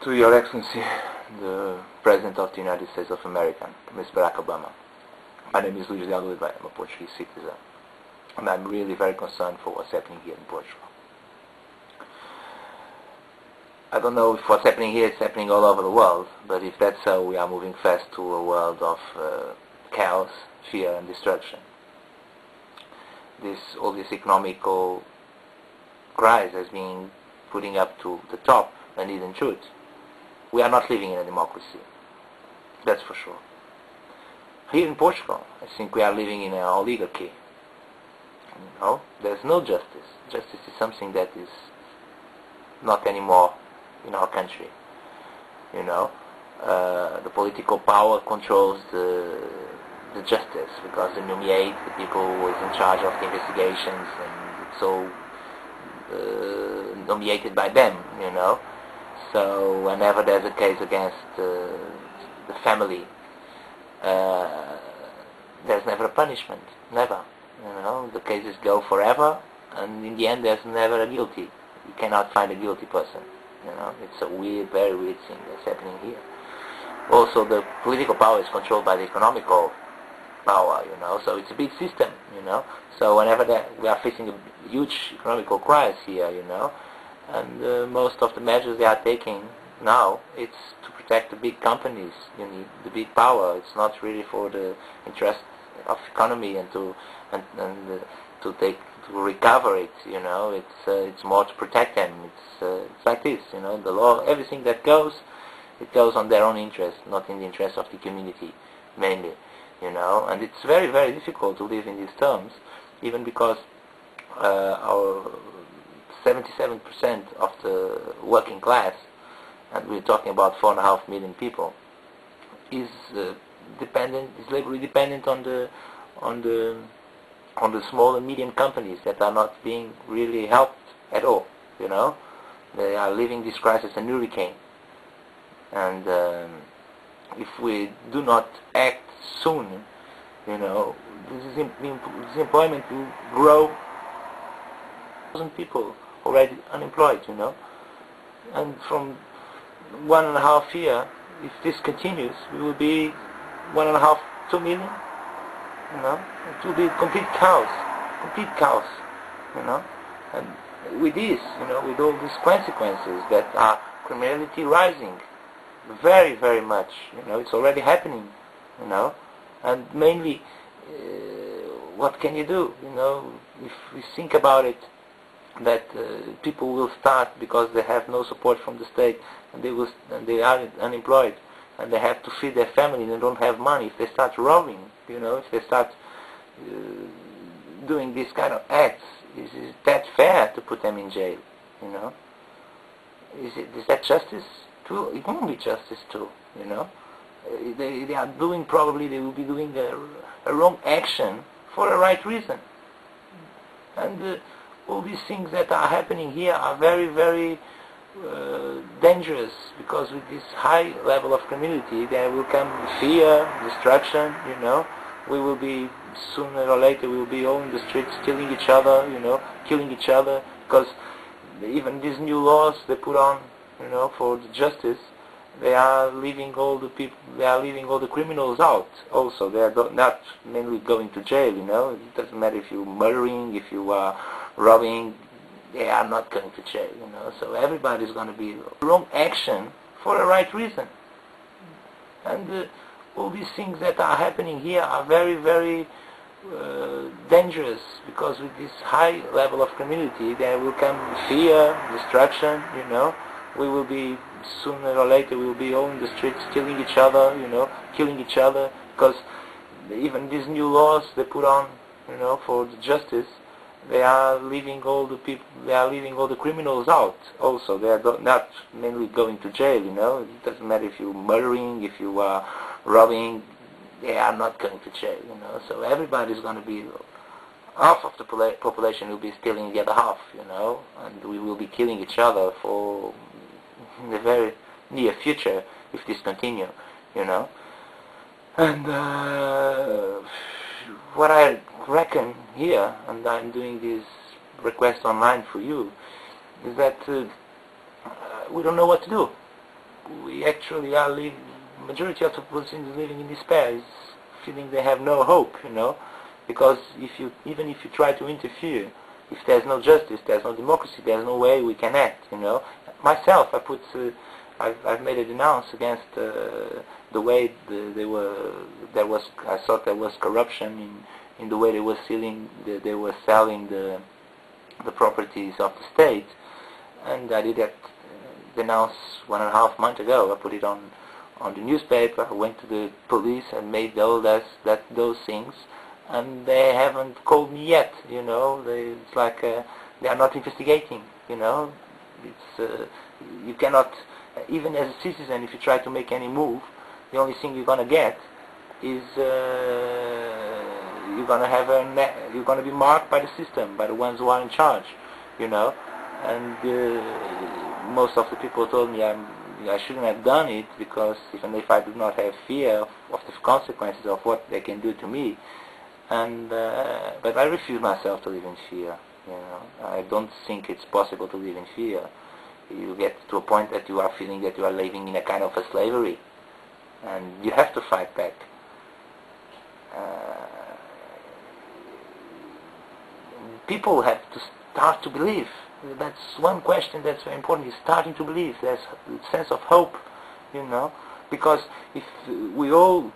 To Your Excellency, the President of the United States of America, Mr. Barack Obama. My name is Luís de Oliveira. I'm a Portuguese citizen, and I'm really very concerned for what's happening here in Portugal. I don't know if what's happening here is happening all over the world, but if that's so, we are moving fast to a world of chaos, fear and destruction. All this economical crisis has been putting up to the top and hidden truth. We are not living in a democracy, that's for sure. Here in Portugal, I think we are living in an oligarchy. There's no justice. Justice is something that is not anymore in our country. The political power controls the justice, because they nominate the people who is in charge of the investigations, and it's all nominated by them. So whenever there's a case against the family, there's never a punishment, never. The cases go forever, and in the end there's never a guilty. You cannot find a guilty person. It's a weird, very weird thing that's happening here. Also, the political power is controlled by the economical power, so it's a big system, So whenever we are facing a huge economical crisis here, and most of the measures they are taking now, it's to protect the big companies, the big power. It's not really for the interest of economy and to recover it. It's more to protect them. It's like this. The law, everything that goes, it goes on their own interest, not in the interest of the community mainly. And it's very, very difficult to live in these terms, even because our 77% of the working class, and we're talking about 4.5 million people, is laborally dependent on the small and medium companies that are not being really helped at all. They are living this crisis a hurricane, and if we do not act soon, this employment will grow. 1,000 people already unemployed, and from 1.5 year, if this continues, we will be 1.5, 2 million. It will be complete chaos, and with this, with all these consequences that are criminality rising very, very much, it's already happening, and mainly, what can you do, if we think about it, that people will start, because they have no support from the state, and they are unemployed, and they have to feed their family, and they don't have money. If they start robbing, if they start doing these kind of acts, is that fair to put them in jail? Is that justice too? It won't be justice too. They are doing, probably they will be doing a wrong action for a right reason, and all these things that are happening here are very, very dangerous, because with this high level of criminality there will come fear, destruction. We will be, sooner or later, we will be all in the streets killing each other, killing each other, because even these new laws they put on, for the justice, they are leaving all the people, they are leaving all the criminals out. Also, they are not mainly going to jail. It doesn't matter if you're murdering, if you are robbing, they are not going to jail. So everybody's going to be wrong action for a right reason, and all these things that are happening here are very, very dangerous, because with this high level of criminality there will come fear, destruction. We will be, sooner or later, we will be all in the streets killing each other, killing each other, because even these new laws they put on, for the justice, they are leaving all the people, they are leaving all the criminals out. Also, they are not mainly going to jail. It doesn't matter if you're murdering, if you are robbing, they are not going to jail. So everybody's going to be, half of the population will be stealing the other half. And we will be killing each other for in the very near future if this continue. And what I reckon here, and I'm doing this request online for you, is that we don't know what to do. we actually are living, majority of the population is living in despair, is feeling they have no hope, because even if you try to interfere, if there's no justice, there's no democracy, there's no way we can act, Myself, I've made a denounce against the way I thought there was corruption in the way they were selling the properties of the state, and I did that denounce 1.5 months ago. I put it on the newspaper. I went to the police and made those things, and they haven't called me yet. It's like they are not investigating. It's you cannot, even as a citizen, if you try to make any move, the only thing you're gonna get is you're gonna be marked by the system, by the ones who are in charge, And most of the people told me I shouldn't have done it, because even if I do not have fear of the consequences of what they can do to me, but I refuse myself to live in fear. I don't think it's possible to live in fear. You get to a point that you are feeling that you are living in a kind of a slavery, and you have to fight back. People have to start to believe. That's one question that's very important, is starting to believe. There's a sense of hope, because if we all